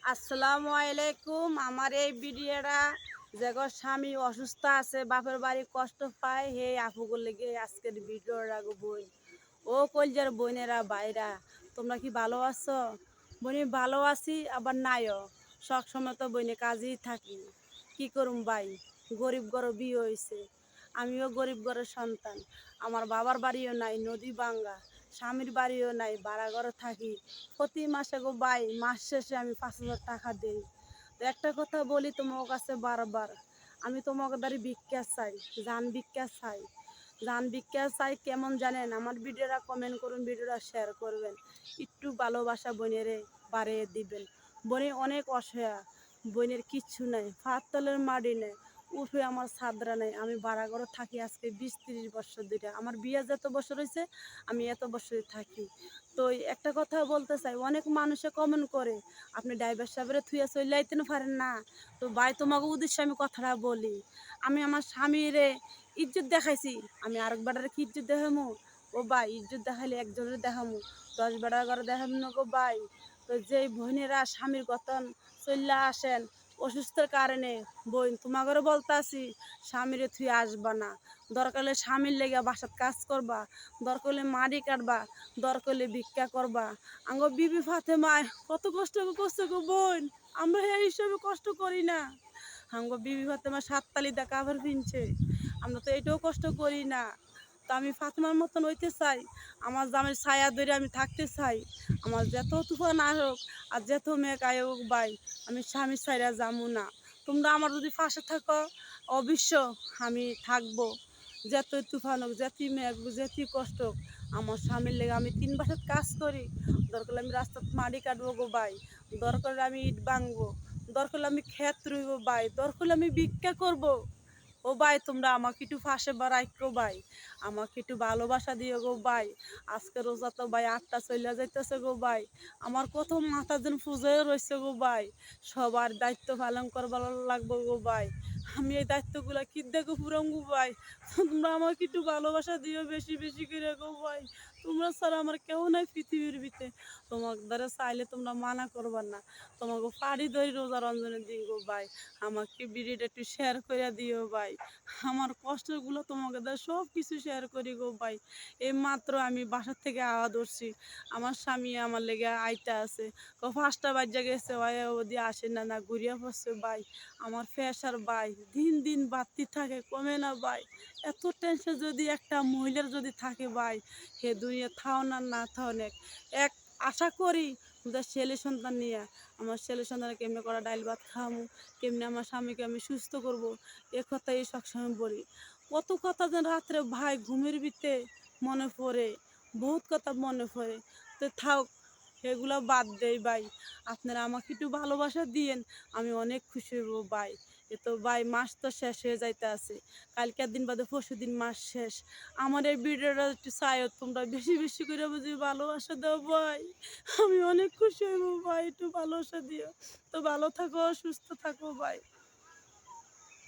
আসসালামু আলাইকুম। আমার এই ভিডিওটা যেগো স্বামী অসুস্থ আছে, বাপের বাড়ি কষ্ট পায়, হে আপুগুলো লেগে আজকের ভিডিওটা গো বোন। ও কলজার বোনেরা বাইরা, তোমরা কি ভালো আছো? বনি ভালো আছি, আবার নাইও। সব সময় তো বইনে কাজেই থাকি। কি করুম ভাই, গরিব ঘরে বিয়ে হয়েছে। আমিও গরিব ঘরের সন্তান। আমার বাবার বাড়িও নাই, নদী ভাঙ্গা। স্বামীর বাড়িও নাই, ভাড়া ঘরে থাকি। প্রতি মাসে গো ভাই, মাস শেষে আমি 5,000 টাকা দিই। তো একটা কথা বলি তোমার কাছে বারবার, আমি তোমাকে দ্বারা ভিক্ষা চাই, জান ভিক্ষা চাই। জান ভিক্ষা চাই কেমন জানেন? আমার ভিডিওটা কমেন্ট করুন, ভিডিওটা শেয়ার করবেন, একটু ভালোবাসা বোনেরে বাড়িয়ে দিবেন। বোনে অনেক অসহায়, বোনের কিচ্ছু নাই, ফাত তলের মাটি নেই, উঠে আমার ছাদরা নেই। আমি ভাড়া ঘরে থাকি আজকে 20-30 বছর ধরে। আমার বিয়ে যত বছর হয়েছে আমি এত বছরে থাকি। তো একটা কথা বলতে চাই, অনেক মানুষে কমেন্ট করে আপনি ড্রাইভার সাহেবের থুয়ে চলে আইতে পারেন না। তো ভাই তোমাকে উদ্দেশ্যে আমি কথাটা বলি, আমি আমার স্বামীরে ইজ্জত দেখাইছি, আমি আরেক বেটারে কি ইজ্জত দেখামু? ও ভাই, ইজ্জত দেখাইলে একজনের দেখামু, 10 বেটার ঘরে দেখাম না গো ভাই। তো যেই বোনেরা স্বামীর গতন চল্লা আসেন অসুস্থর কারণে, বোন তোমাদেরও বলতে আসি, স্বামীরে থুয়ে আসবা না। দরকার হলে স্বামীর লেগে বাসাত কাজ করবা, দরকার হলে মাড়ি কাটবা, দরকার হলে ভিক্ষা করবা। আঙ্গ বিবি ফাতেমায় কত কষ্ট করছে গো বোন, আমরা এই হিসাবে কষ্ট করি না। আঙ্গ বিবি ফাতেমা 7 তালিতে কাপড় পিনছে, আমরা তো এটাও কষ্ট করি না। তো আমি ফাতেমার মতন হইতে চাই, আমার জামের ছায়া ধরে আমি থাকতে চাই। আমার যত তুফান আসুক আর যত মেঘ আয়োগ ভাই, আমি স্বামীর ছাইরা যাবো না। তোমরা আমার যদি পাশে থাকো, অবশ্য আমি থাকবো। যতই তুফান হোক, যেতই মেঘ, যেতই কষ্ট হোক, আমার স্বামীর লেগে আমি 3 বাসাত কাজ করি। দরকার হলে আমি রাস্তাত মাটি কাটবো গো ভাই, দরকার হলে আমি ইট ভাঙবো, দরকার হলে আমি ক্ষেত রুইব ভাই, দরকার হলে আমি ভিক্ষা করবো। ও ভাই, তোমরা আমাকে একটু ফাঁসে বা রাখো ভাই, আমাকে একটু ভালোবাসা দিও গো ভাই। আজকে রোজা তো ভাই 8টা চলে যাইতেছে গো ভাই, আমার কত মাথা যেন ফুজেও রয়েছে গো ভাই। সবার দায়িত্ব পালন করবার লাগবো গো ভাই। আমি এই দায়িত্বগুলো কি দেখো পুরাম গো ভাই। তোমরা আমাকে একটু ভালোবাসা দিও বেশি বেশি করে গো ভাই। তোমরা ছাড়া আমার কেউ নাই পৃথিবীর ভিতরে। তোমার দ্বারা চাইলে তোমরা মানা করবার না, তোমাকে পাড়ি ধরি রোজা রঞ্জনের দিন গো ভাই। আমাকে ভিডিওটা একটু শেয়ার করে দিও ভাই। আমার কষ্টগুলো তোমাকে দ্বারা সব কিছু শেয়ার করি গো ভাই। এই মাত্র আমি বাসার থেকে আওয়া ধরছি, আমার স্বামী আমার লেগে আইতা আছে, 5টা বাজে গেছে, ওদি আসে না, না ঘুরিয়া পড়ছে ভাই। আমার প্রেশার ভাই দিন দিন বাড়তি থাকে, কমে না ভাই। এত টেনশন যদি একটা মহিলার যদি থাকে ভাই, হে দুনিয়া থাও না না থাও না। এক আশা করি ওদের ছেলে সন্তান নিয়ে, আমার ছেলে সন্তান কেমনে করা ডাইল ভাত খাওয়ামু, কেমনে আমার স্বামীকে আমি সুস্থ করব, এ কথাই সবসময় বলি। কত কথা যেন রাত্রে ভাই ঘুমের ভিতরে মনে পড়ে, বহুত কথা মনে পড়ে। তো থাক, এগুলো বাদ দেই ভাই। আপনারা আমাকে একটু ভালোবাসা দিয়েন, আমি অনেক খুশি হব ভাই। এ তো ভাই মাস তো শেষ হয়ে যাইতে আছে, কালকের দিন বাদে পরশু দিন মাস শেষ। আমার এই ভিডিওটা একটু চাইও, তোমরা বেশি বেশি করে বুঝি ভালোবাসা দাও ভাই, আমি অনেক খুশি হইব ভাই, একটু ভালোবাসা দিও। তো ভালো থাকো, সুস্থ থাকো ভাই।